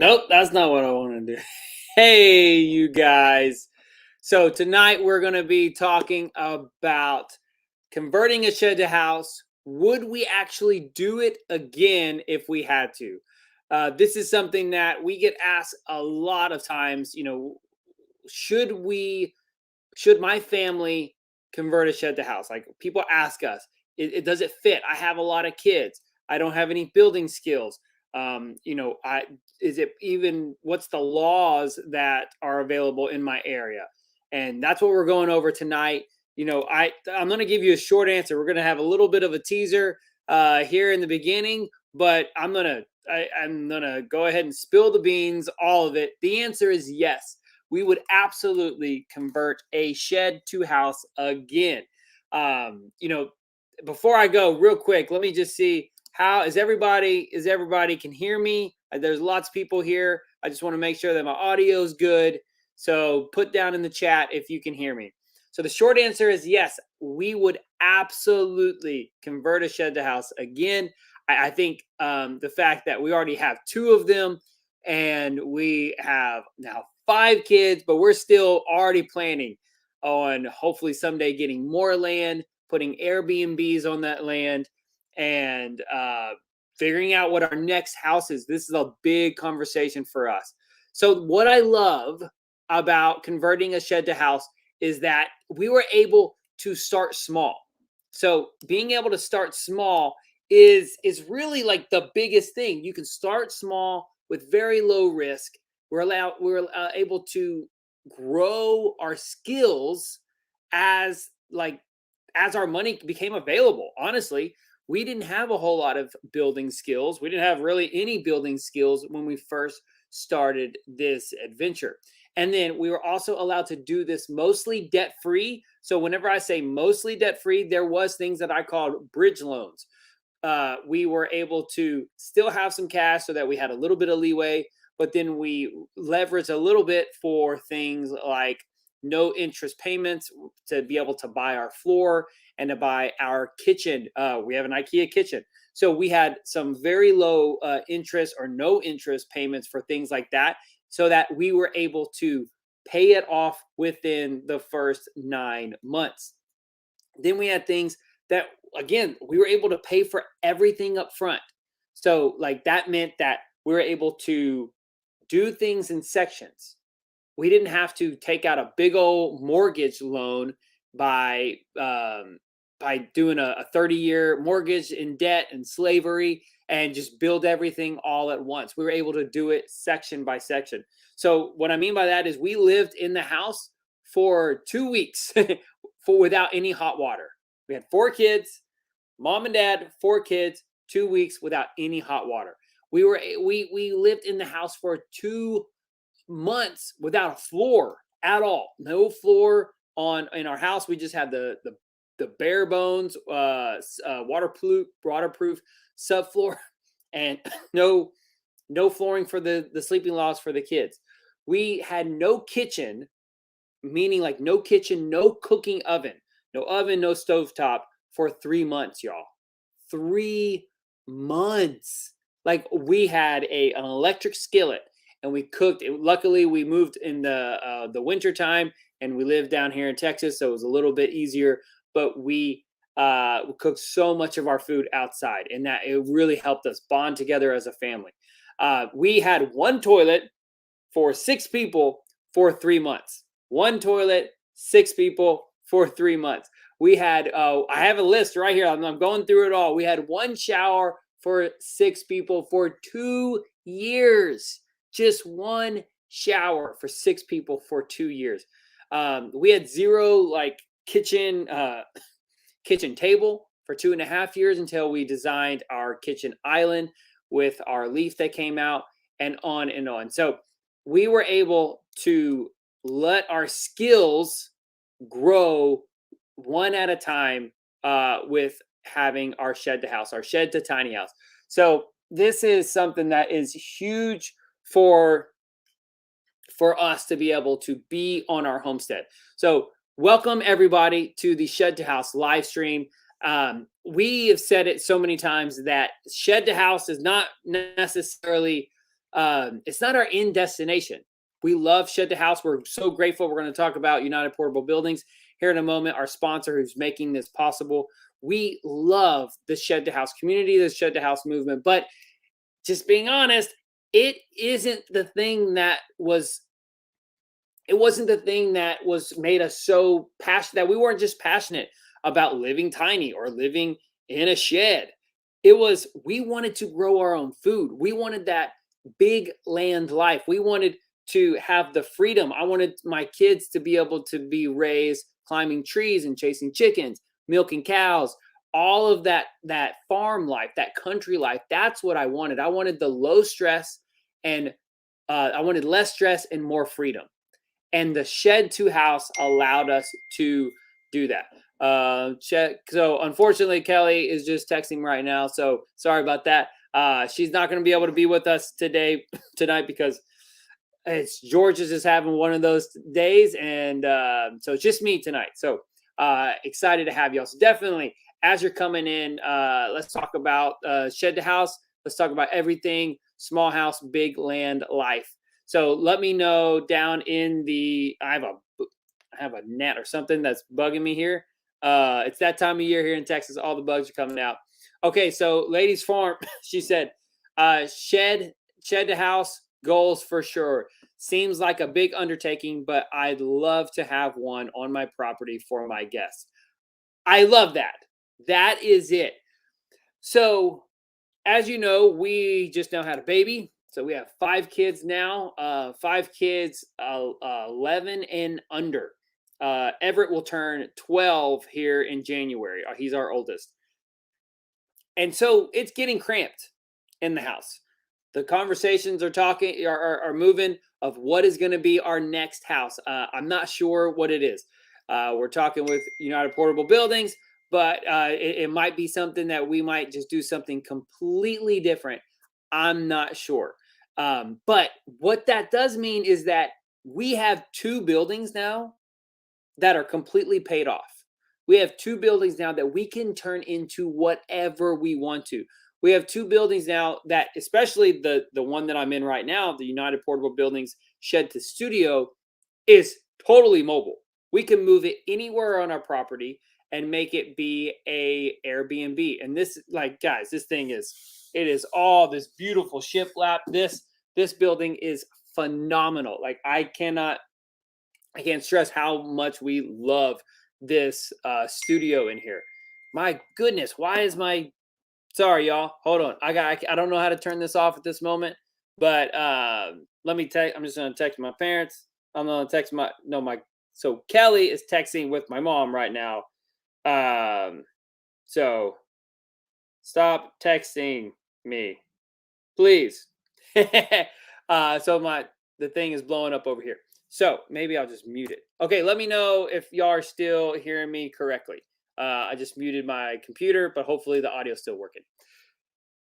Nope, that's not what I want to do. Hey, you guys. So tonight we're going to be talking about converting a shed to house. Would we actually do it again if we had to? This is something that we get asked a lot of times. Should we, should my family convert a shed to house? Like people ask us, does it fit? I have a lot of kids. I don't have any building skills. I is it even what's the laws that are available in my area? And that's what we're going over tonight. I'm going to give you a short answer. We're going to have a little bit of a teaser here in the beginning, but I'm gonna go ahead and spill the beans, all of it. The answer is yes. We would absolutely convert a shed to house again. Before I go, real quick, let me just see how is everybody. Is everybody can hear me? There's lots of people here. I just want to make sure that my audio is good. So put down in the chat if you can hear me. So the short answer is yes. We would absolutely convert a shed to house again. I think the fact that we already have 2 of them and we have now 5 kids, but we're still already planning on hopefully someday getting more land, putting Airbnbs on that land, and figuring out what our next house is. This is a big conversation for us. So what I love about converting a shed to house is that we were able to start small. So being able to start small is really like the biggest thing. You can start small with very low risk. We're able to grow our skills as our money became available. Honestly, we didn't have a whole lot of building skills. We didn't have really any building skills when we first started this adventure. And then we were also allowed to do this mostly debt free. So whenever I say mostly debt free, there was things that I called bridge loans. We were able to still have some cash so that we had a little bit of leeway, but then we leveraged a little bit for things like no interest payments to be able to buy our floor and to buy our kitchen. We have an IKEA kitchen. So we had some very low interest or no interest payments for things like that, so that we were able to pay it off within the first 9 months. Then we had things that, again, we were able to pay for everything up front. So that meant that we were able to do things in sections. We didn't have to take out a big old mortgage loan by doing a 30-year mortgage in debt and slavery and just build everything all at once. We were able to do it section by section. So what I mean by that is we lived in the house for 2 weeks without any hot water. We had 4 kids, mom and dad, 4 kids, 2 weeks without any hot water. We lived in the house for 2 months without a floor at all. No floor in our house. We just had the bare bones waterproof subfloor and no flooring for the sleeping loft for the kids. We had no kitchen, meaning no kitchen, no cooking oven, no stovetop for 3 months, y'all. 3 months. We had an electric skillet and we cooked. Luckily, we moved in the winter time and we lived down here in Texas, so it was a little bit easier. But we cooked so much of our food outside, and that it really helped us bond together as a family. We had 1 toilet for 6 people for 3 months. 1 toilet, 6 people for 3 months. We had, I have a list right here. I'm going through it all. We had 1 shower for 6 people for 2 years. Just 1 shower for 6 people for 2 years. We had 0 kitchen table for 2.5 years until we designed our kitchen island with our leaf that came out, and on and on. So we were able to let our skills grow one at a time with having our shed to tiny house. So this is something that is huge for us to be able to be on our homestead. So welcome everybody to the Shed to House live stream. We have said it so many times that shed to house is not necessarily it's not our end destination. We love Shed to House. We're so grateful. We're going to talk about United Portable Buildings here in a moment, our sponsor who's making this possible. We love the Shed to House community, the Shed to House movement, but just being honest, it isn't the thing that was it wasn't the thing that was made us so passionate, that we weren't just passionate about living tiny or living in a shed. It was, we wanted to grow our own food. We wanted that big land life. We wanted to have the freedom. I wanted my kids to be able to be raised climbing trees and chasing chickens, milking cows, all of that farm life, that country life. That's what I wanted. I wanted the low stress, and I wanted less stress and more freedom. And the Shed to House allowed us to do that. So unfortunately, Kelly is just texting right now. So sorry about that. She's not going to be able to be with us tonight because it's George's is having one of those days, and so it's just me tonight. So excited to have y'all. So definitely, as you're coming in, let's talk about Shed to House. Let's talk about everything small house, big land life. So let me know down in the. I have a gnat or something that's bugging me here. It's that time of year here in Texas. All the bugs are coming out. Okay, so Ladies Farm, she said, shed to house goals for sure. Seems like a big undertaking, but I'd love to have one on my property for my guests. I love that. That is it. So, as you know, we just now had a baby. So we have 5 kids now, 5 kids, 11 and under. Everett will turn 12 here in January. He's our oldest. And so it's getting cramped in the house. The conversations are moving of what is going to be our next house. I'm not sure what it is. We're talking with United Portable Buildings, but it might be something that we might just do something completely different. I'm not sure. But what that does mean is that we have 2 buildings now that are completely paid off. We have 2 buildings now that we can turn into whatever we want to. We have 2 buildings now that, especially the one that I'm in right now, the United Portable Buildings Shed to Studio, is totally mobile. We can move it anywhere on our property and make it be a Airbnb. And this, like, guys, this thing it is all this beautiful shiplap. This building is phenomenal. Like, I can't stress how much we love this studio in here. My goodness, why is my sorry, y'all. Hold on. I don't know how to turn this off at this moment, but let me text. I'm just gonna text my parents. I'm gonna text so Kelly is texting with my mom right now. So stop texting me, please. So the thing is blowing up over here. So maybe I'll just mute it. Okay, let me know if y'all are still hearing me correctly. I just muted my computer, but hopefully the audio is still working.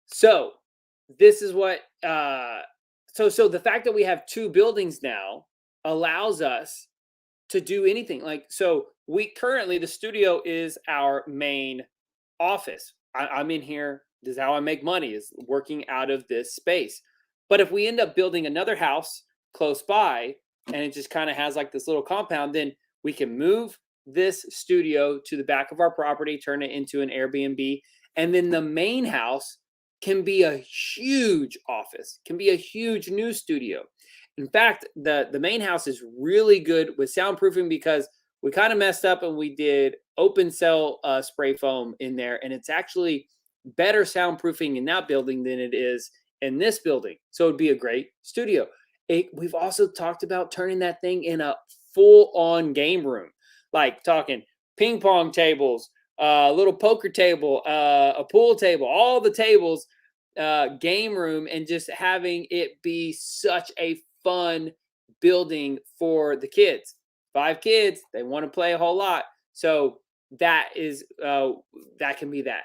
So this is what so the fact that we have 2 buildings now allows us to do anything. Like, so we currently, the studio is our main office. I'm in here. This is how I make money, is working out of this space. But if we end up building another house close by, and it just kind of has like this little compound, then we can move this studio to the back of our property, turn it into an Airbnb, and then the main house can be a huge office, can be a huge new studio. In fact, the main house is really good with soundproofing, because we kind of messed up and we did open cell spray foam in there, and it's actually better soundproofing in that building than it is in this building. So it'd be a great studio. We've also talked about turning that thing in a full-on game room, like talking ping pong tables, a little poker table, a pool table, all the tables, game room, and just having it be such a fun building for the kids. 5 kids, they want to play a whole lot. So that can be that.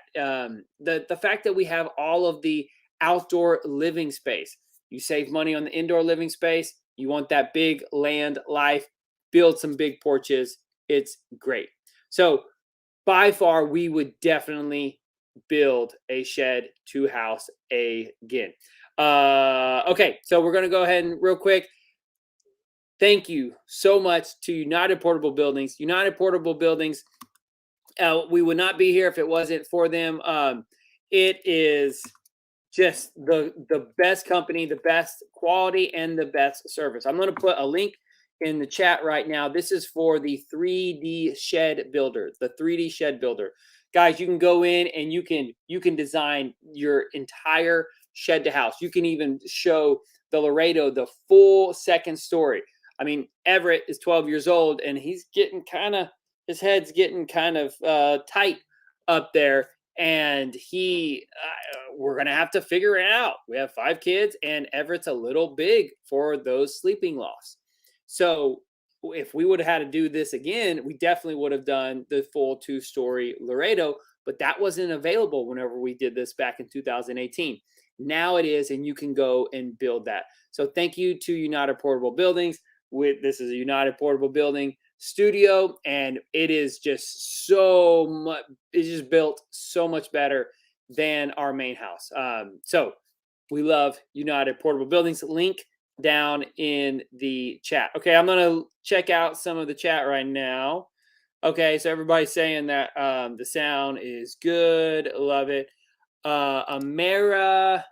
The fact that we have all of the outdoor living space. You save money on the indoor living space. You want that big land life. Build some big porches. It's great. So by far, we would definitely build a Shed to House again. Okay, so we're gonna go ahead and real quick. Thank you so much to United Portable Buildings. United Portable Buildings. We would not be here if it wasn't for them. It is just the best company, the best quality, and the best service. I'm going to put a link in the chat right now. This is for the 3D shed builder, the 3D shed builder. Guys, you can go in and you can design your entire shed to house. You can even show the Laredo the full second story. I mean, Everett is 12 years old and he's getting kind of, his head's getting kind of tight up there, and we're gonna have to figure it out. We have 5 kids and Everett's a little big for those sleeping lofts. So if we would have had to do this again, we definitely would have done the full 2-story Laredo, but that wasn't available whenever we did this back in 2018. Now it is, and you can go and build that. So thank you to United Portable Buildings. This is a United Portable Building studio, and it is just so much, it's just built so much better than our main house. So we love United Portable Buildings. Link down in the chat. Okay, I'm gonna check out some of the chat right now. Okay, so everybody's saying that the sound is good. Love it. Amaria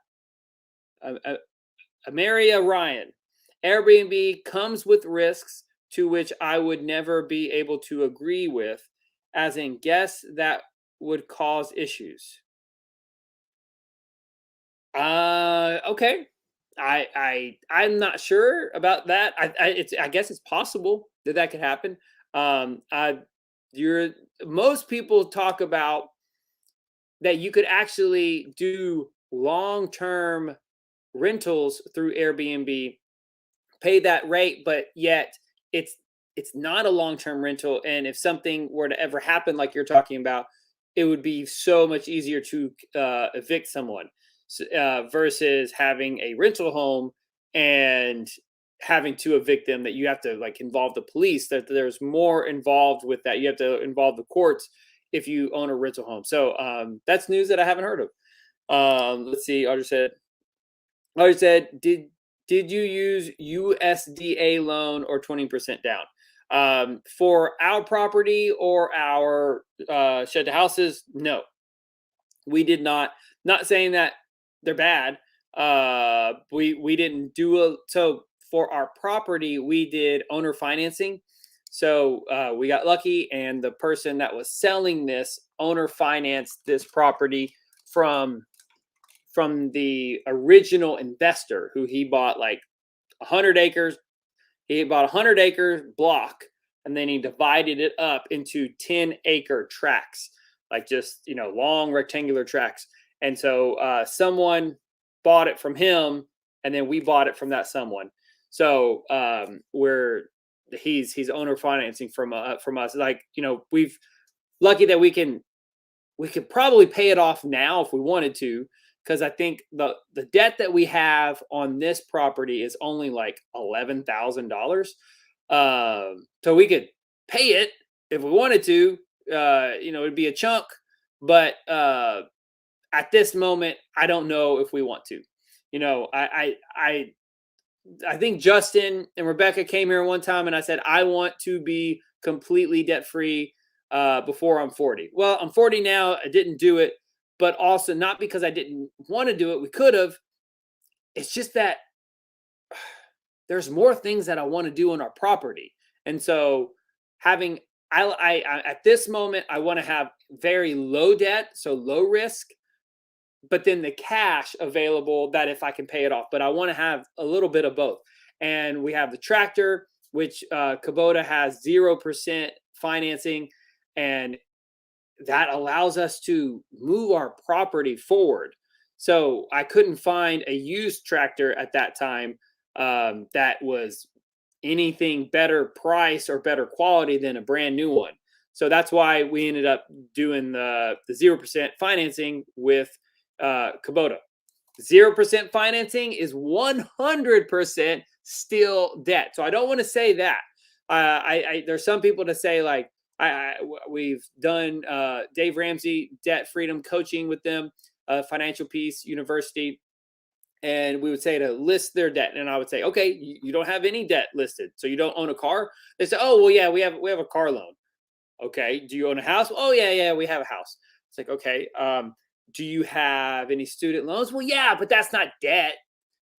Ryan. Airbnb comes with risks to which I would never be able to agree with, as in guests that would cause issues. Okay. I'm not sure about that. I guess it's possible that could happen. Most people talk about that you could actually do long-term rentals through Airbnb, pay that rate, but yet it's not a long-term rental. And if something were to ever happen, like you're talking about, it would be so much easier to evict someone versus having a rental home and having to evict them, that you have to like involve the police, that there's more involved with that. You have to involve the courts if you own a rental home. So that's news that I haven't heard of. Let's see. Audrey said, did you use USDA loan or 20% down? For our property or our shed to houses? No, we did not. Not saying that they're bad. We didn't do so for our property. We did owner financing. So we got lucky, and the person that was selling this owner financed this property from the original investor, who he bought like 100 acres. He bought a 100-acre block, and then he divided it up into 10-acre tracts, like just, long rectangular tracts. And so someone bought it from him, and then we bought it from that someone. So he's owner financing from us. Like, we've lucky that we could probably pay it off now if we wanted to, because I think the debt that we have on this property is only like $11,000. So we could pay it if we wanted to. It'd be a chunk, but at this moment, I don't know if we want to. I think Justin and Rebecca came here one time, and I said I want to be completely debt free before I'm 40. Well, I'm 40 now. I didn't do it, but also not because I didn't want to do it. We could have. It's just that there's more things that I want to do on our property. And so at this moment, I want to have very low debt, so low risk, but then the cash available that if I can pay it off. But I want to have a little bit of both. And we have the tractor, which Kubota has 0% financing, and that allows us to move our property forward. So I couldn't find a used tractor at that time that was anything better price or better quality than a brand new one. So that's why we ended up doing the 0% financing with Kubota. 0% financing is 100% still debt. So I don't want to say that. There's some people to say like, we've done Dave Ramsey debt freedom coaching with them, Financial Peace University, and we would say to list their debt, and I would say, okay, you don't have any debt listed, so you don't own a car. They say, oh well, yeah, we have a car loan. Okay, do you own a house? Oh yeah, we have a house. It's like, okay, do you have any student loans? Well, yeah, but that's not debt.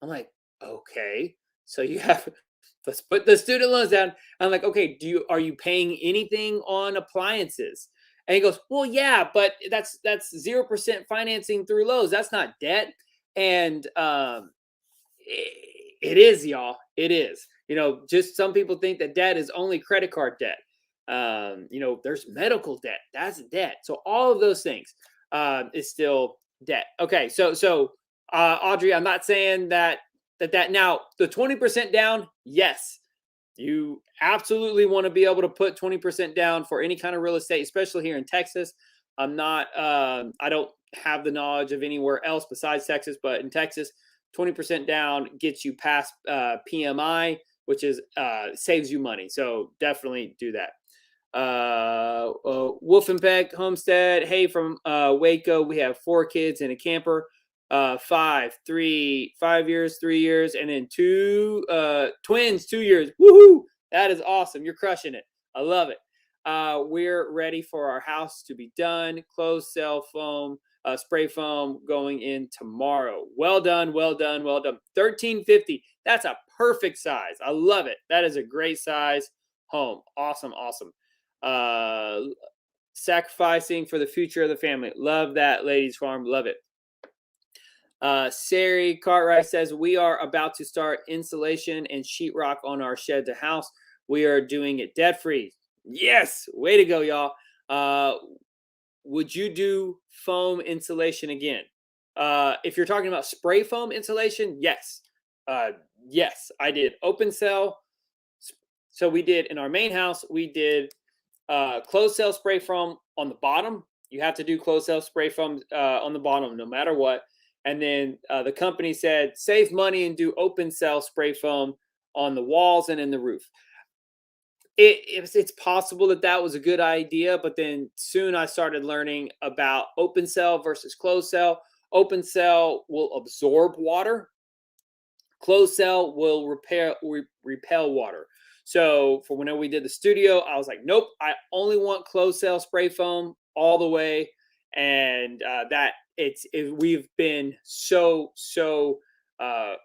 I'm like, okay, so you have, let's put the student loans down. I'm like, okay, are you paying anything on appliances? And he goes, well, yeah, but that's 0% financing through Lowe's. That's not debt. And it is, y'all. It is. Just some people think that debt is only credit card debt. There's medical debt. That's debt. So all of those things is still debt. Okay, so Audrey, I'm not saying that now the 20% down. Yes, you absolutely want to be able to put 20% down for any kind of real estate, especially here in Texas. I'm not. I don't have the knowledge of anywhere else besides Texas, but in Texas, 20% down gets you past PMI, which is saves you money. So definitely do that. Wolfenbeck Homestead. Hey, from Waco. We have 4 kids and a camper. 5 years, 3 years, and then 2 twins, 2 years. Woohoo! That is awesome. You're crushing it. I love it. We're ready for our house to be done. Closed cell foam, spray foam going in tomorrow. Well done, well done, well done. 1350. That's a perfect size. I love it. That is a great size home. Awesome, awesome. Sacrificing for the future of the family. Love that, Ladies Farm. Love it. Sari Cartwright says, we are about to start insulation and sheetrock on our shed to house. We are doing it debt free. Yes, way to go, y'all. Would you do foam insulation again? If you're talking about spray foam insulation, yes. Yes, I did open cell. So we did in our main house, we did closed cell spray foam on the bottom. You have to do closed cell spray foam on the bottom no matter what. And then the company said, save money and do open cell spray foam on the walls and in the roof. It's possible that was a good idea, but then soon I started learning about open cell versus closed cell. Open cell will absorb water. Closed cell will repel water. So for when we did the studio, I was like, nope, I only want closed cell spray foam all the way. And we've been so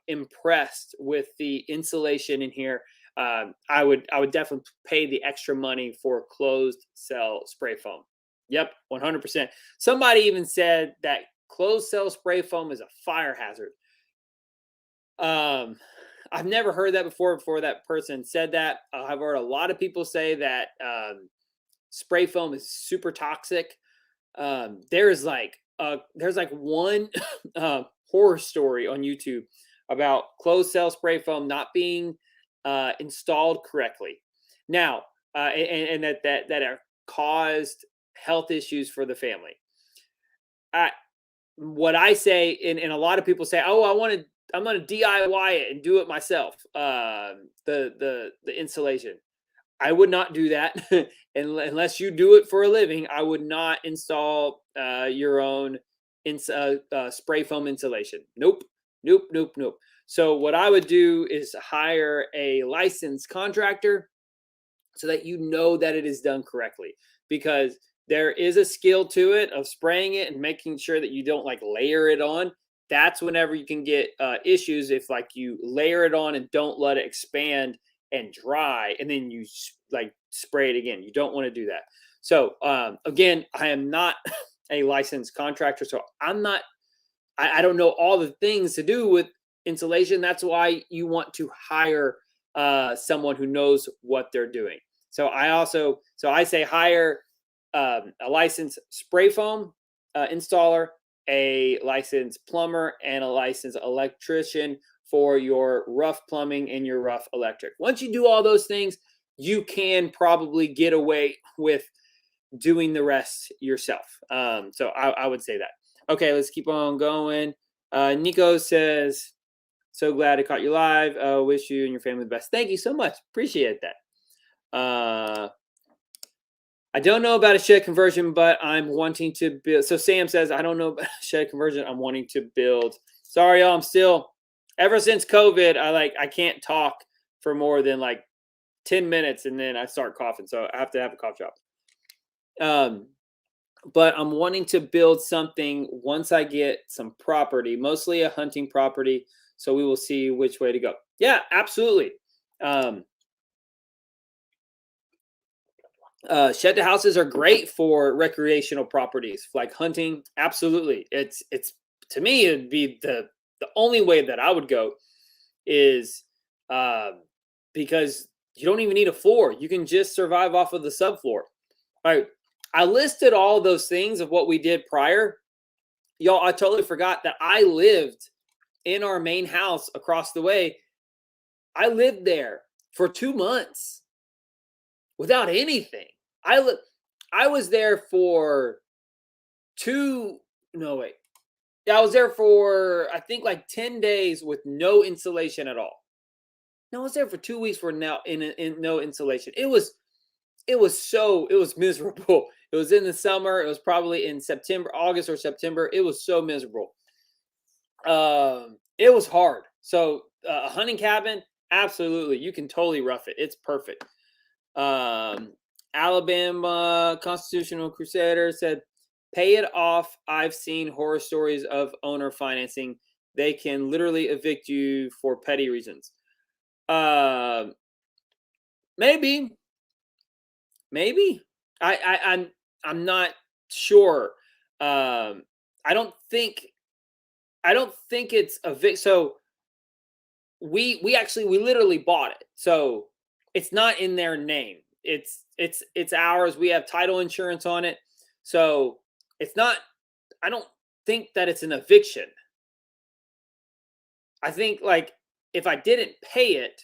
impressed with the insulation in here. I would definitely pay the extra money for closed cell spray foam. Yep, 100%. Somebody even said that closed cell spray foam is a fire hazard. I've never heard that before that person said that. I've heard a lot of people say that spray foam is super toxic. There's like one horror story on YouTube about closed cell spray foam not being installed correctly. Now, and that caused health issues for the family. What I say, and a lot of people say, oh, I'm going to DIY it and do it myself. The insulation. I would not do that unless you do it for a living. I would not install your own spray foam insulation. Nope. So what I would do is hire a licensed contractor so that you know that it is done correctly, because there is a skill to it of spraying it and making sure that you don't like layer it on. That's whenever you can get issues if like you layer it on and don't let it expand and dry, and then you like spray it again. You don't want to do that. So again, I am not a licensed contractor, so I don't know all the things to do with insulation. That's why you want to hire someone who knows what they're doing. So I say hire a licensed spray foam installer, a licensed plumber, and a licensed electrician for your rough plumbing and your rough electric. Once you do all those things, you can probably get away with doing the rest yourself. So I would say that. Okay, let's keep on going. Nico says, so glad I caught you live. Wish you and your family the best. Thank you so much. Appreciate that. I don't know about a shed conversion, but I'm wanting to build. So Sam says, I don't know about a shed conversion. I'm wanting to build Sorry, y'all. I'm still, ever since COVID, I can't talk for more than like 10 minutes and then I start coughing. So I have to have a cough drop. But I'm wanting to build something once I get some property, mostly a hunting property. So we will see which way to go. Yeah, absolutely. Shed houses are great for recreational properties like hunting. Absolutely. It's to me, it'd be the only way that I would go is because you don't even need a floor. You can just survive off of the subfloor. All right. I listed all those things of what we did prior. Y'all, I totally forgot that I lived in our main house across the way. I lived there for 2 months without anything. I was there for no wait. Yeah, I was there for I think like 10 days with no insulation at all. No, I was there for 2 weeks for now in no insulation. It was miserable. It was in the summer. It was probably in September, August or September. It was so miserable. It was hard. So a hunting cabin, absolutely. You can totally rough it. It's perfect. Alabama Constitutional Crusader said, pay it off. I've seen horror stories of owner financing. They can literally evict you for petty reasons. Maybe. I'm not sure. I don't think it's evict. So we literally bought it. So it's not in their name. It's ours. We have title insurance on it. So it's not, I don't think that it's an eviction. I think like if I didn't pay it,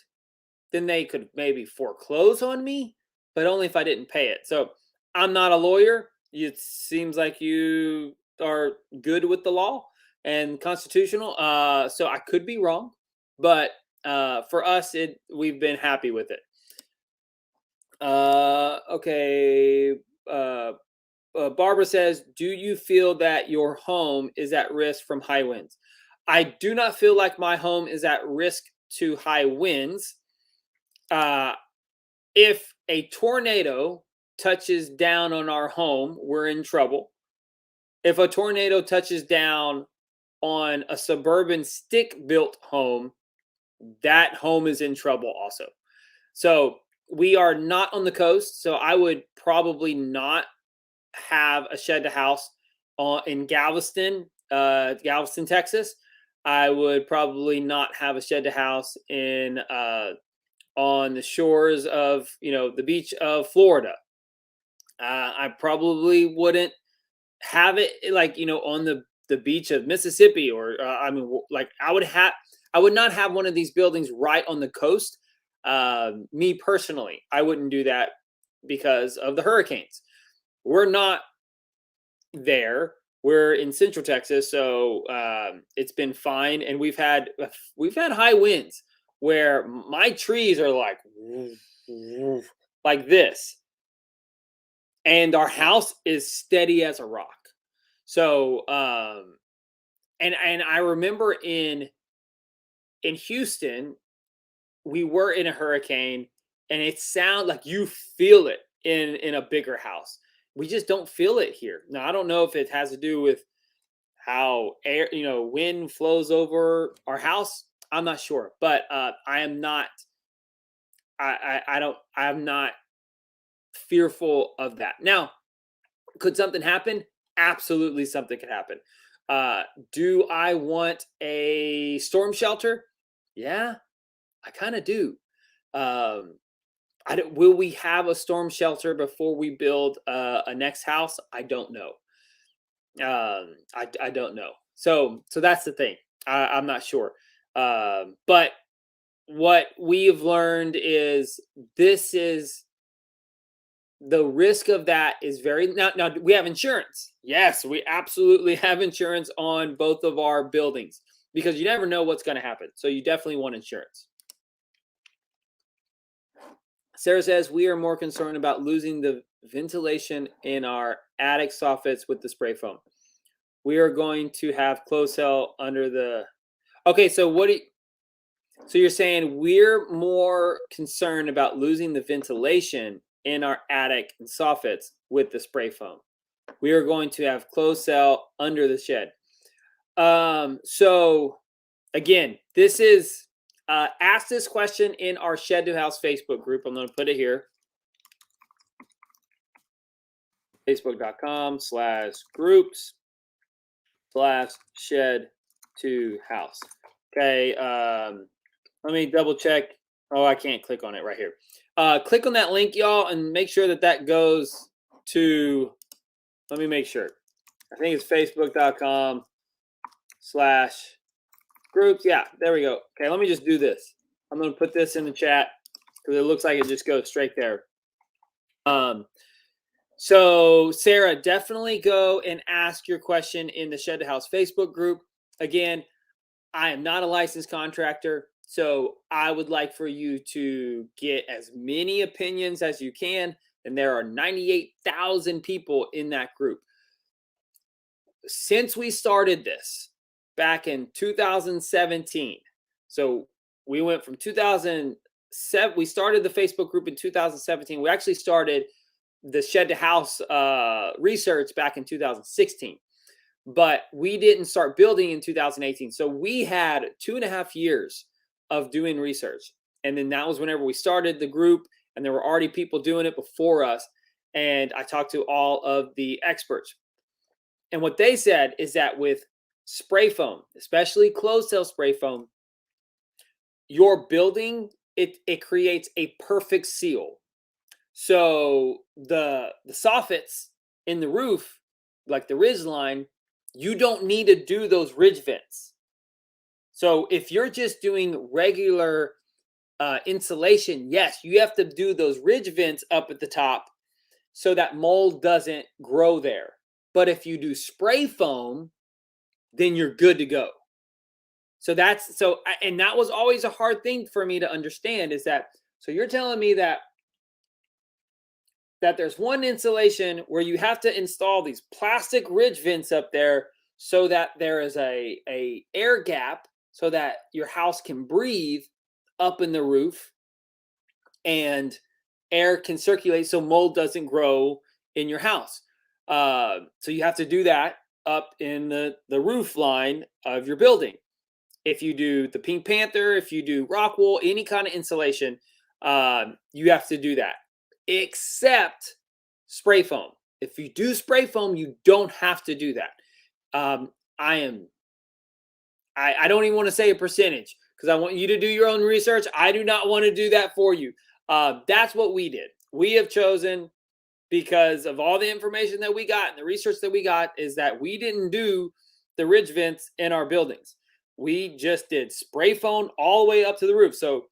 then they could maybe foreclose on me, but only if I didn't pay it. So I'm not a lawyer. It seems like you are good with the law and constitutional. So I could be wrong, but for us, we've been happy with it. Okay. Barbara says, do you feel that your home is at risk from high winds? I do not feel like my home is at risk to high winds. If a tornado touches down on our home, we're in trouble. If a tornado touches down on a suburban stick-built home, that home is in trouble also. So we are not on the coast, so I would probably not have a shed to house in Galveston, Texas. I would probably not have a shed to house in on the shores of the beach of Florida. I probably wouldn't have it like on the beach of Mississippi or I would not have one of these buildings right on the coast. Me personally, I wouldn't do that because of the hurricanes. We're not there. We're in Central Texas, so it's been fine, and we've had high winds where my trees are like this, and our house is steady as a rock. So, and I remember in Houston, we were in a hurricane, and it sounds like you feel it in a bigger house. We just don't feel it here. Now, I don't know if it has to do with how wind flows over our house. I'm not sure, but I'm not fearful of that. Now, could something happen? Absolutely, something could happen. Do I want a storm shelter? Yeah, I kind of do. Will we have a storm shelter before we build a next house? I don't know. I don't know. So that's the thing. I'm not sure. But what we've learned is the risk of that is very now we have insurance. Yes, we absolutely have insurance on both of our buildings because you never know what's going to happen. So you definitely want insurance. Sarah says we are more concerned about losing the ventilation in our attic soffits with the spray foam. We are going to have closed cell under the Okay, so so you're saying we're more concerned about losing the ventilation in our attic and soffits with the spray foam. We are going to have closed cell under the shed. So again, this is ask this question in our Shed to House Facebook group. I'm going to put it here. Facebook.com/groups/shed to house. Okay. Let me double check. Oh, I can't click on it right here. Click on that link, y'all, and make sure that that goes to, let me make sure. I think it's facebook.com/groups. Yeah, there we go. Okay, let me just do this. I'm going to put this in the chat because it looks like it just goes straight there. So Sarah, definitely go and ask your question in the Shed to House Facebook group. Again, I am not a licensed contractor, so I would like for you to get as many opinions as you can. And there are 98,000 people in that group. Since we started this back in 2017, so we went from 2007, we started the Facebook group in 2017. We actually started the Shed to House research back in 2016. But we didn't start building in 2018. So we had 2.5 years of doing research. And then that was whenever we started the group, and there were already people doing it before us. And I talked to all of the experts. And what they said is that with spray foam, especially closed cell spray foam, your building, it creates a perfect seal. So the soffits in the roof, like the ridge line, you don't need to do those ridge vents. So if you're just doing regular insulation, yes, you have to do those ridge vents up at the top so that mold doesn't grow there. But if you do spray foam, then you're good to go. So and that was always a hard thing for me to understand, is that, so you're telling me that there's one insulation where you have to install these plastic ridge vents up there so that there is a air gap so that your house can breathe up in the roof and air can circulate so mold doesn't grow in your house. So you have to do that up in the roof line of your building. If you do the Pink Panther, if you do rock wool, any kind of insulation, you have to do that, except spray foam. If you do spray foam, you don't have to do that. I don't even want to say a percentage because I want you to do your own research. I do not want to do that for you. That's what we did. We have chosen, because of all the information that we got and the research that we got, is that we didn't do the ridge vents in our buildings. We just did spray foam all the way up to the roof. So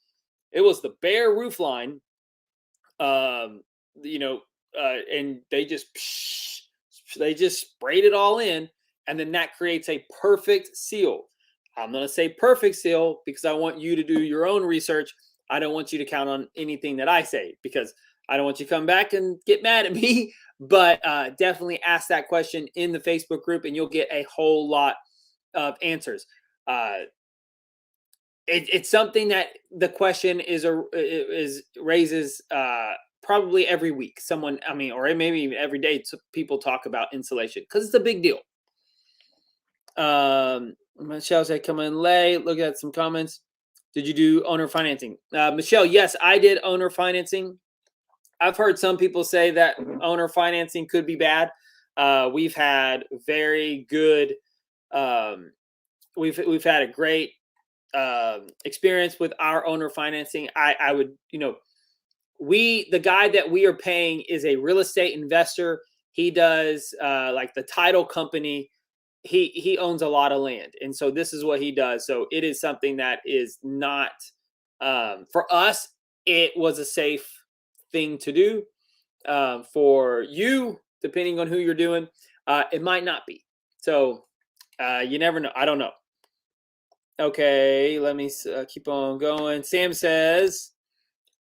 it was the bare roof line, and they just sprayed it all in, and then that creates a perfect seal. I'm going to say perfect seal because I want you to do your own research. I don't want you to count on anything that I say because I don't want you to come back and get mad at me. But definitely ask that question in the Facebook group, and you'll get a whole lot of answers. It's something that the question raises probably every week. Or maybe even every day. People talk about insulation because it's a big deal. Michelle said, "Come in late." Look at some comments. Did you do owner financing? Michelle, yes, I did owner financing. I've heard some people say that owner financing could be bad. We've had very good. We've had a great experience with our owner financing. I would, the guy that we are paying is a real estate investor. He does like the title company. He owns a lot of land, and so this is what he does. So it is something that is not for us. It was a safe thing to do. For you, depending on who you're doing, it might not be. So you never know. I don't know. Okay, let me keep on going. Sam says,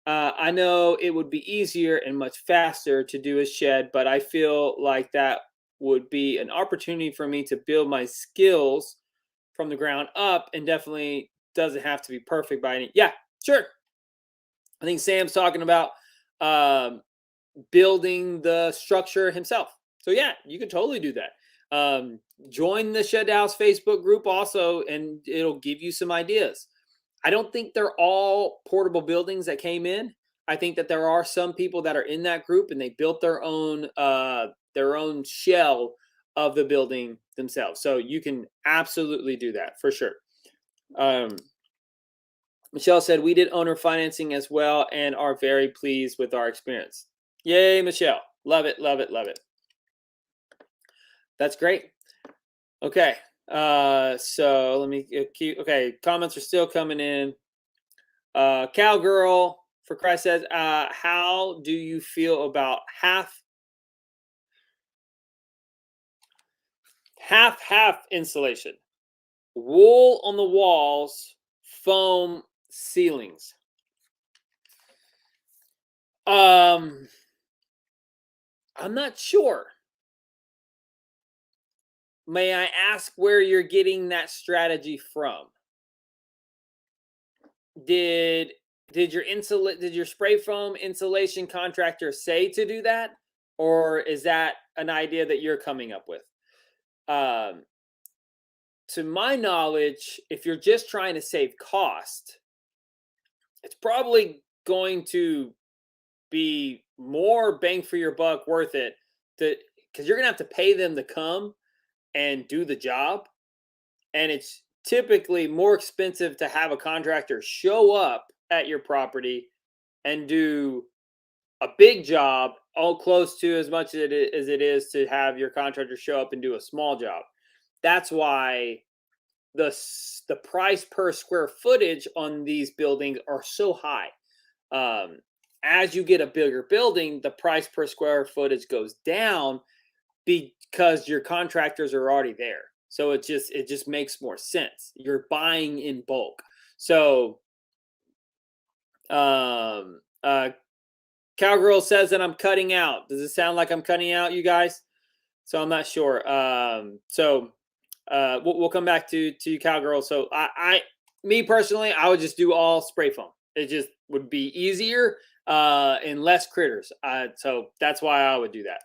I know it would be easier and much faster to do a shed, but I feel like that would be an opportunity for me to build my skills from the ground up, and definitely doesn't have to be perfect by any. Yeah, sure. I think Sam's talking about um, building the structure himself. So yeah, you can totally do that. Join the Shed House Facebook group also, and it'll give you some ideas. I don't think they're all portable buildings that came in. I think that there are some people that are in that group and they built their own shell of the building themselves. So you can absolutely do that for sure. Um, Michelle said we did owner financing as well and are very pleased with our experience. Yay, Michelle. Love it, love it, love it. That's great. Okay. So let me keep, okay, comments are still coming in. Cowgirl for Christ says, how do you feel about half insulation? Wool on the walls, foam ceilings. I'm not sure. May I ask where you're getting that strategy from? Did did your spray foam insulation contractor say to do that, or is that an idea that you're coming up with? Um, to my knowledge, if you're just trying to save cost, it's probably going to be more bang for your buck worth it to because you're gonna have to pay them to come and do the job. And it's typically more expensive to have a contractor show up at your property and do a big job all close to as much as it is to have your contractor show up and do a small job. That's why the price per square footage on these buildings are so high. Um, as you get a bigger building, the price per square footage goes down because your contractors are already there. So it just makes more sense. You're buying in bulk. So Cowgirl says that I'm cutting out. Does it sound like I'm cutting out, you guys? So I'm not sure. We'll come back to you, Cowgirl. So me personally, I would just do all spray foam. It just would be easier and less critters. So that's why I would do that.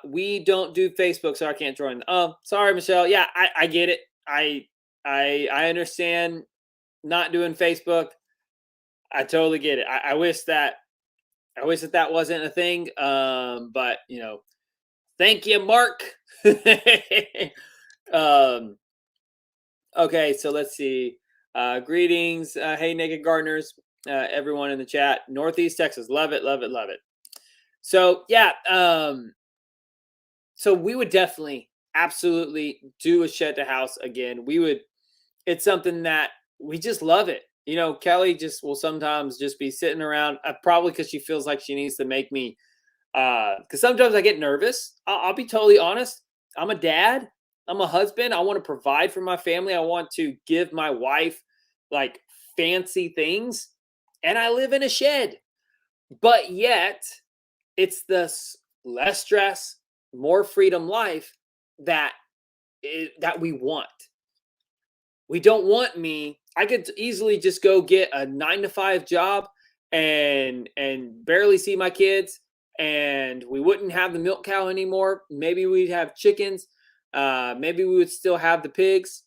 We don't do Facebook, so I can't join. Oh, sorry, Michelle. Yeah, I get it. I understand not doing Facebook. I totally get it. I wish that that wasn't a thing. But thank you, Mark. Okay, so let's see. Greetings, hey naked gardeners, everyone in the chat. Northeast Texas, love it, love it, love it. So yeah, so we would definitely, absolutely do a shed to house again. It's something that we just love it. Kelly just will sometimes just be sitting around, probably because she feels like she needs to make me, because sometimes I get nervous. I'll be totally honest. I'm a dad. I'm a husband. I want to provide for my family. I want to give my wife like fancy things. And I live in a shed. But yet, it's this less stress, more freedom life that that we want. We don't want me. I could easily just go get a 9 to 5 job and barely see my kids, and we wouldn't have the milk cow anymore. Maybe we'd have chickens. Maybe we would still have the pigs,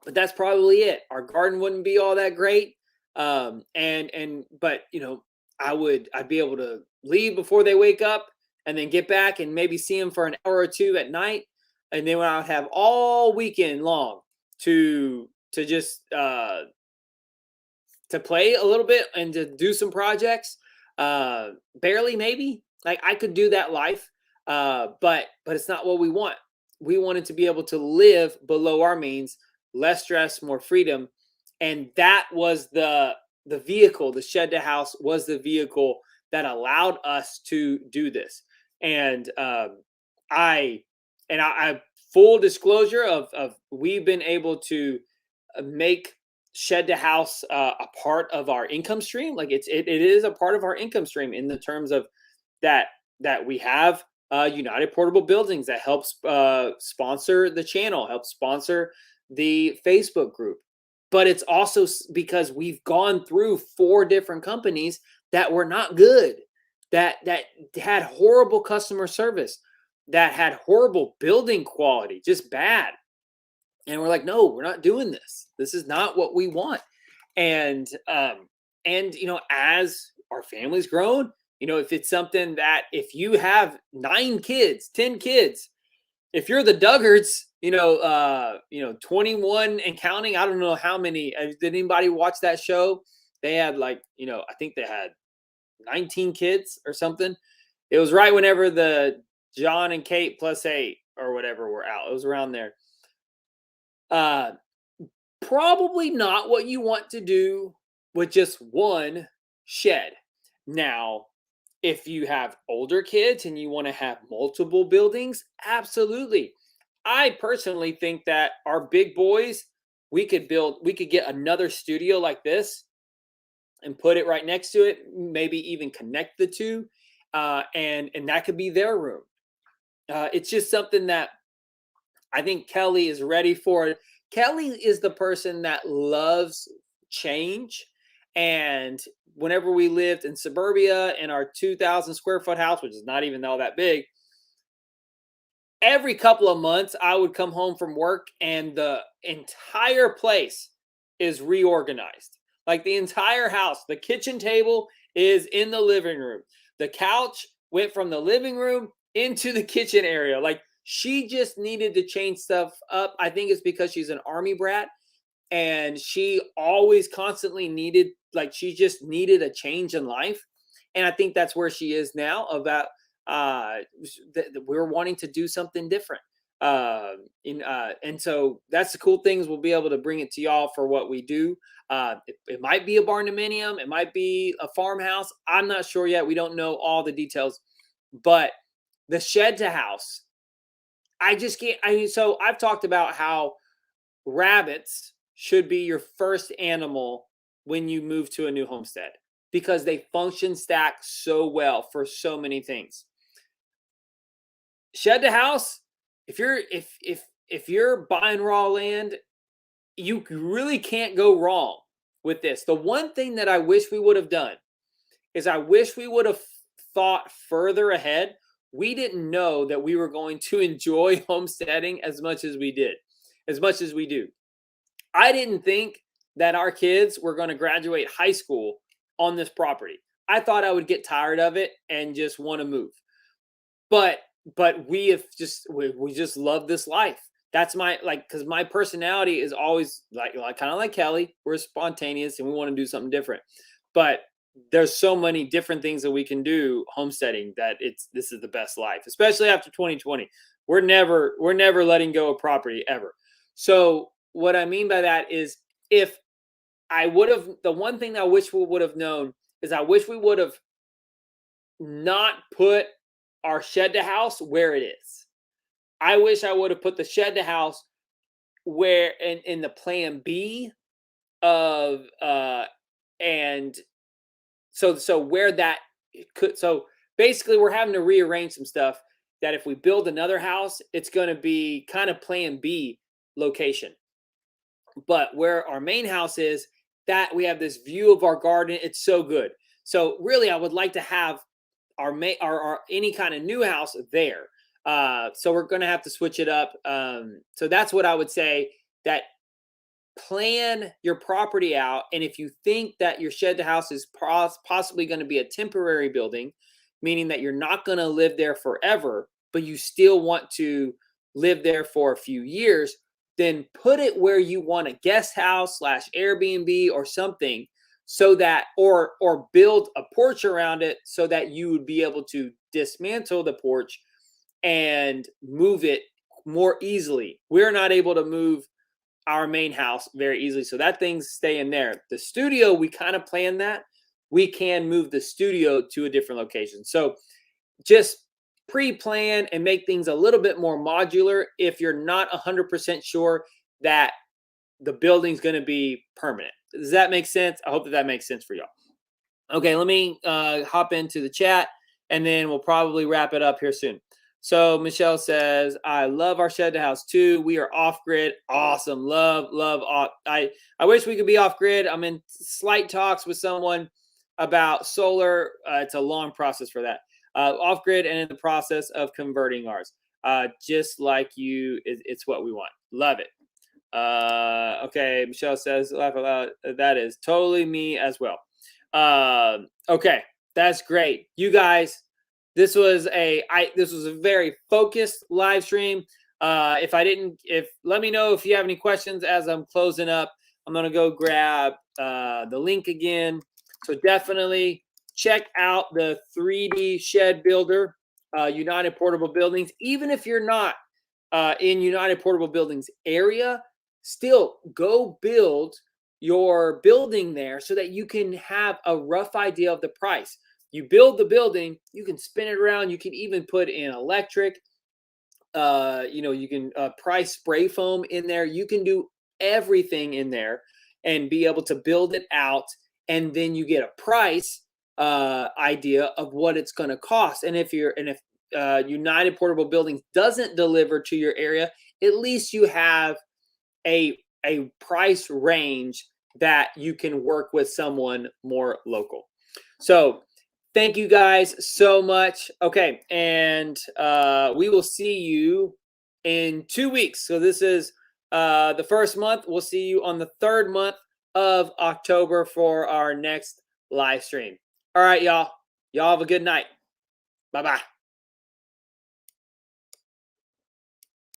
but that's probably it. Our garden wouldn't be all that great. But I'd be able to leave before they wake up and then get back and maybe see them for an hour or two at night. And then I would have all weekend long to just to play a little bit and to do some projects. Barely, maybe. Like I could do that life. But it's not what we want. We wanted to be able to live below our means, less stress, more freedom. And that was the vehicle. The shed to house was the vehicle that allowed us to do this. And I full disclosure of we've been able to make shed to house a part of our income stream. Like it is a part of our income stream in the terms of that we have United Portable Buildings that helps sponsor the channel, helps sponsor the Facebook group. But it's also because we've gone through 4 different companies that were not good, that had horrible customer service, that had horrible building quality, just bad. And we're like, no, we're not doing this. This is not what we want. And as our family's grown, if it's something that if you have 9 kids, 10 kids, if you're the Duggards, 21 and counting, I don't know how many. Did anybody watch that show? They had I think they had 19 kids or something. It was right whenever the John and Kate plus 8 or whatever were out. It was around there. Probably not what you want to do with just one shed. Now, if you have older kids and you want to have multiple buildings, absolutely. I personally think that our big boys, we could get another studio like this and put it right next to it, maybe even connect the two, and that could be their room. It's just something that I think Kelly is ready for. Kelly is the person that loves change. And whenever we lived in suburbia in our 2,000 square foot house, which is not even all that big, every couple of months I would come home from work and the entire place is reorganized. Like the entire house, the kitchen table is in the living room. The couch went from the living room into the kitchen area. Like she just needed to change stuff up. I think it's because she's an Army brat and she always constantly needed, she just needed a change in life. And I think that's where she is now, about we're wanting to do something different. And so that's the cool things. We'll be able to bring it to y'all for what we do. It might be a barn dominium. It might be a farmhouse. I'm not sure yet. We don't know all the details, but the shed to house, I just can't. So I've talked about how rabbits should be your first animal when you move to a new homestead because they function stack so well for so many things. Shed to house, if you're buying raw land, you really can't go wrong with this. The one thing that I wish we would have done is I wish we would have thought further ahead. We didn't know that we were going to enjoy homesteading as much as we did, as much as we do. I didn't think that our kids were going to graduate high school on this property. I thought I would get tired of it and just want to move. But we just love this life. That's because my personality is always kind of like Kelly. We're spontaneous and we want to do something different. But there's so many different things that we can do homesteading that this is the best life, especially after 2020. We're never letting go of property ever. So what I mean by that is the one thing I wish we would have known is I wish we would have not put our shed to house where it is. I wish I would have put the shed to house where in the plan B of and so where that could. So basically we're having to rearrange some stuff that if we build another house, it's going to be kind of plan B location. But where our main house is, that we have this view of our garden. It's so good. So really, I would like to have our any kind of new house there. So we're going to have to switch it up. So that's what I would say, that plan your property out. And if you think that your shed to house is possibly going to be a temporary building, meaning that you're not going to live there forever, but you still want to live there for a few years, then put it where you want a guest house / Airbnb or something, so that, or build a porch around it so that you would be able to dismantle the porch and move it more easily. We're not able to move our main house very easily, so that thing's staying there. The studio, we kind of planned that. We can move the studio to a different location. So just pre-plan and make things a little bit more modular if you're not 100% sure that the building's going to be permanent. Does that make sense? I hope that makes sense for y'all. Okay, let me hop into the chat and then we'll probably wrap it up here soon. So Michelle says, I love our shed to house too. We are off grid. Awesome. Love, love. I wish we could be off grid. I'm in slight talks with someone about solar. It's a long process for that. Off grid and in the process of converting ours. Just like you, it's what we want. Love it. Okay. Michelle says, laugh out loud. That is totally me as well. Okay. That's great. You guys, this was a very focused live stream. Let me know if you have any questions as I'm closing up. I'm gonna go grab the link again. So definitely check out the 3D shed builder, United Portable Buildings. Even if you're not in United Portable Buildings area, still go build your building there so that you can have a rough idea of the price. You build the building, you can spin it around. You can even put in electric. You can price spray foam in there. You can do everything in there and be able to build it out. And then you get a price idea of what it's going to cost. And if United Portable Buildings doesn't deliver to your area, at least you have a price range that you can work with someone more local. So thank you guys so much. Okay, and we will see you in 2 weeks. So this is the first month. We'll see you on the third month of October for our next live stream. All right, y'all. Y'all have a good night. Bye-bye.